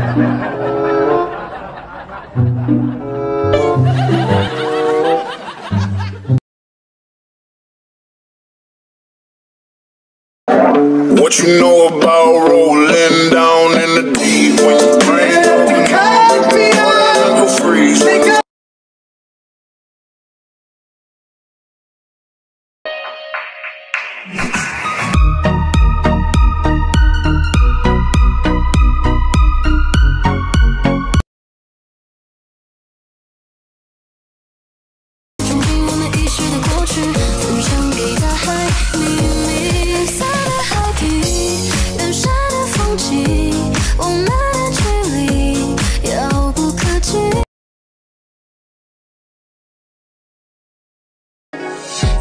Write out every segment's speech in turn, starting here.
What you know about rolling down in the deep when you rain? Go freeze.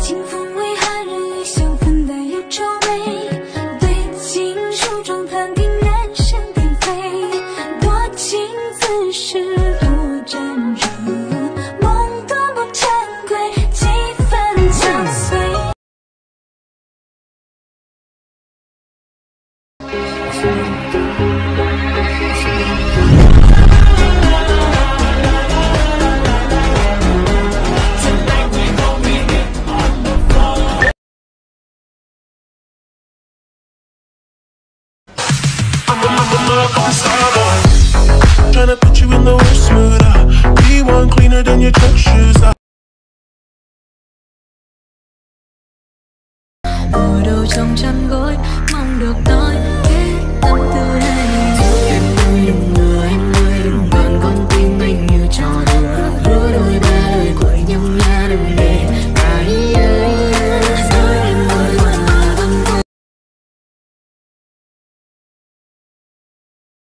清风为寒日香粉黛有皱眉，对镜梳妆谈定人声鼎沸，多情自是多辗转，梦多不珍贵，几分相随。Tryna put you in the worst mood. Be one cleaner than your church shoes. ngồi đầu trong chăn gối mong được